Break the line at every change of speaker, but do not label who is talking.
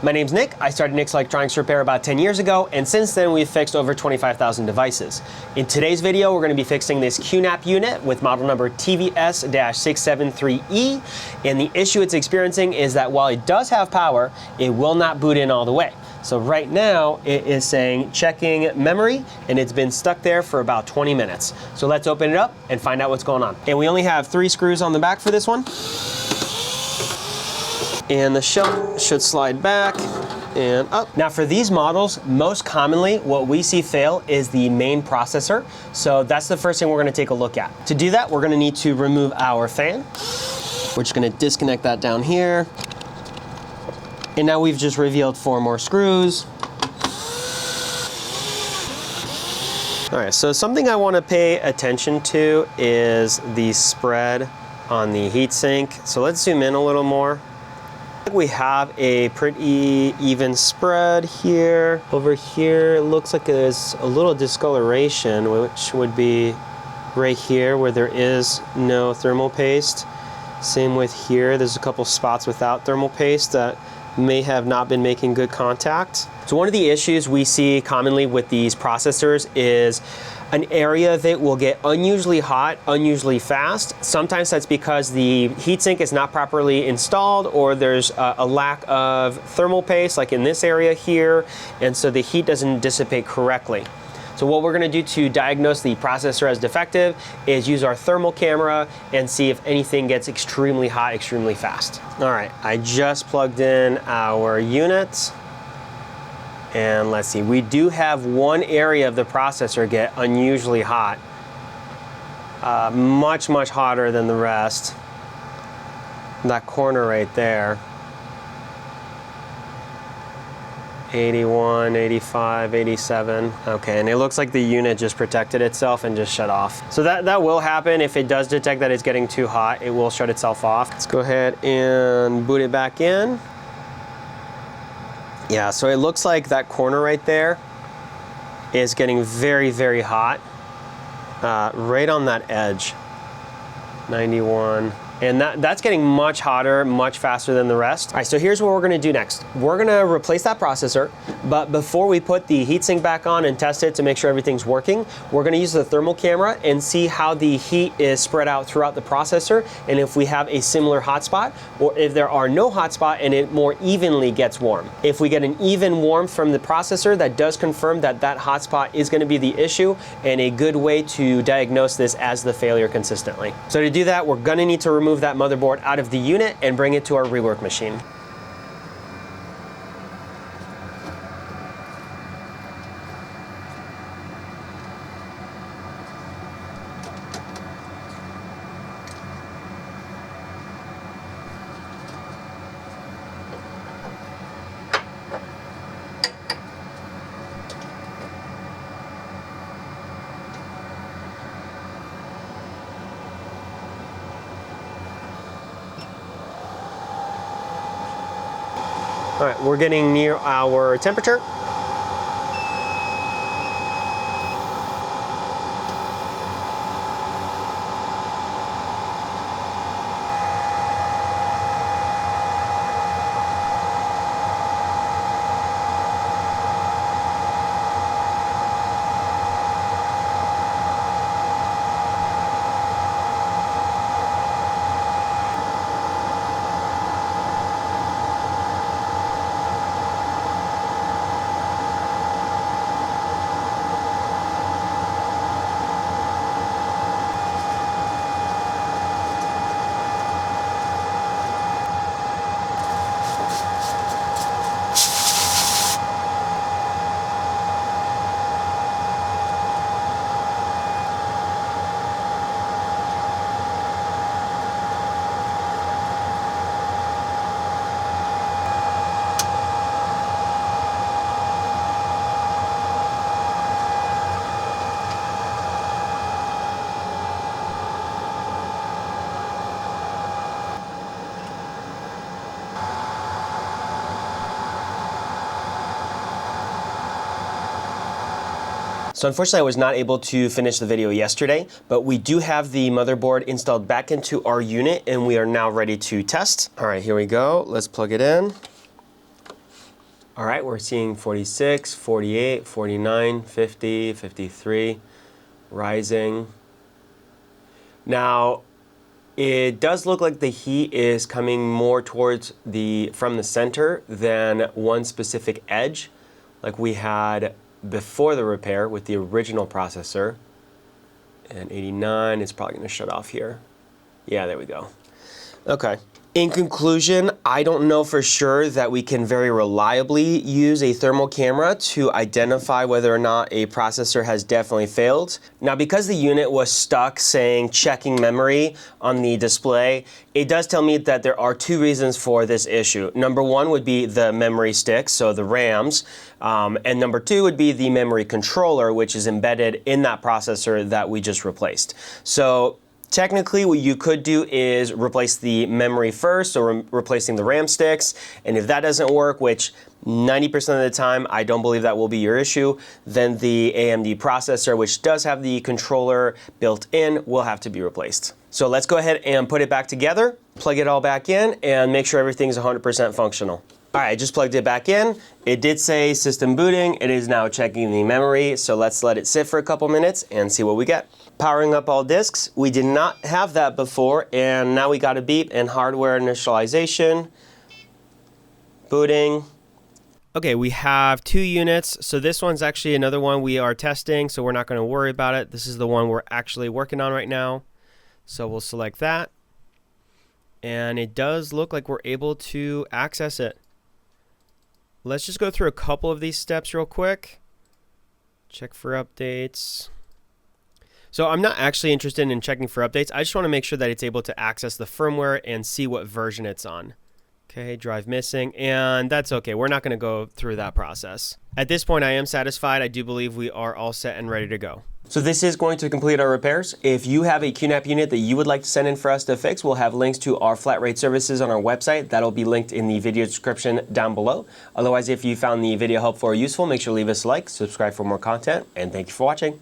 My name's Nick. I started Nick's Electronics Repair about 10 years ago, and since then we've fixed over 25,000 devices. In today's video, we're going to be fixing this QNAP unit with model number TVS-673E, and the issue it's experiencing is that while it does have power, it will not boot in all the way. So right now it is saying checking memory, and it's been stuck there for about 20 minutes. So let's open it up and find out what's going on. And we only have 3 screws on the back for this one. And the shelf should slide back and up. Now for these models, most commonly what we see fail is the main processor. So that's the first thing we're gonna take a look at. To do that, we're gonna need to remove our fan. We're just gonna disconnect that down here. And now we've just revealed 4 more screws. All right, so something I wanna pay attention to is the spread on the heatsink. So let's zoom in a little more. We have a pretty even spread here. Over here, it looks like there's a little discoloration, which would be right here where there is no thermal paste. Same with here, there's a couple spots without thermal paste that may have not been making good contact. So one of the issues we see commonly with these processors is an area that will get unusually hot, unusually fast. Sometimes that's because the heatsink is not properly installed, or there's a lack of thermal paste, like in this area here, and so the heat doesn't dissipate correctly. So what we're gonna do to diagnose the processor as defective is use our thermal camera and see if anything gets extremely hot, extremely fast. All right, I just plugged in our unit. And let's see, we do have one area of the processor get unusually hot. Much hotter than the rest. That corner right there. 81, 85, 87. Okay, and it looks like the unit just protected itself and just shut off. So that will happen. If it does detect that it's getting too hot, it will shut itself off. Let's go ahead and boot it back in. Yeah, so it looks like that corner right there is getting very hot, right on that edge, 91. And that's getting much hotter, much faster than the rest. All right, so here's what we're gonna do next. We're gonna replace that processor, but before we put the heatsink back on and test it to make sure everything's working, we're gonna use the thermal camera and see how the heat is spread out throughout the processor, and if we have a similar hotspot, or if there are no hotspot and it more evenly gets warm. If we get an even warmth from the processor, that does confirm that that hotspot is gonna be the issue, and a good way to diagnose this as the failure consistently. So to do that, we're gonna need to remove that motherboard out of the unit and bring it to our rework machine. All right, we're getting near our temperature. So unfortunately I was not able to finish the video yesterday, but we do have the motherboard installed back into our unit and we are now ready to test. All right, here we go. Let's plug it in. All right, we're seeing 46, 48, 49, 50, 53, rising. Now, it does look like the heat is coming more towards from the center than one specific edge, like we had before the repair with the original processor. And 89 is probably gonna shut off here. Yeah, there we go. Okay. In conclusion, I don't know for sure that we can very reliably use a thermal camera to identify whether or not a processor has definitely failed. Now, because the unit was stuck saying checking memory on the display, it does tell me that there are two reasons for this issue. Number one would be the memory sticks, so the RAMs, and number two would be the memory controller, which is embedded in that processor that we just replaced. So technically, what you could do is replace the memory first, or replacing the RAM sticks, and if that doesn't work, which 90% of the time I don't believe that will be your issue, then the AMD processor, which does have the controller built in, will have to be replaced. So let's go ahead and put it back together, plug it all back in, and make sure everything's 100% functional. All right, I just plugged it back in. It did say system booting. It is now checking the memory, so let's let it sit for a couple minutes and see what we get. Powering up all disks. We did not have that before, and now we got a beep and hardware initialization. Booting. Okay, we have two units. So this one's actually another one we are testing, so we're not going to worry about it. This is the one we're actually working on right now. So we'll select that. And it does look like we're able to access it. Let's just go through a couple of these steps real quick. Check for updates. So I'm not actually interested in checking for updates. I just want to make sure that it's able to access the firmware and see what version it's on. Okay, drive missing, and that's okay. We're not going to go through that process. At this point, I am satisfied. I do believe we are all set and ready to go. So this is going to complete our repairs. If you have a QNAP unit that you would like to send in for us to fix, we'll have links to our flat rate services on our website. That'll be linked in the video description down below. Otherwise, if you found the video helpful or useful, make sure to leave us a like, subscribe for more content, and thank you for watching.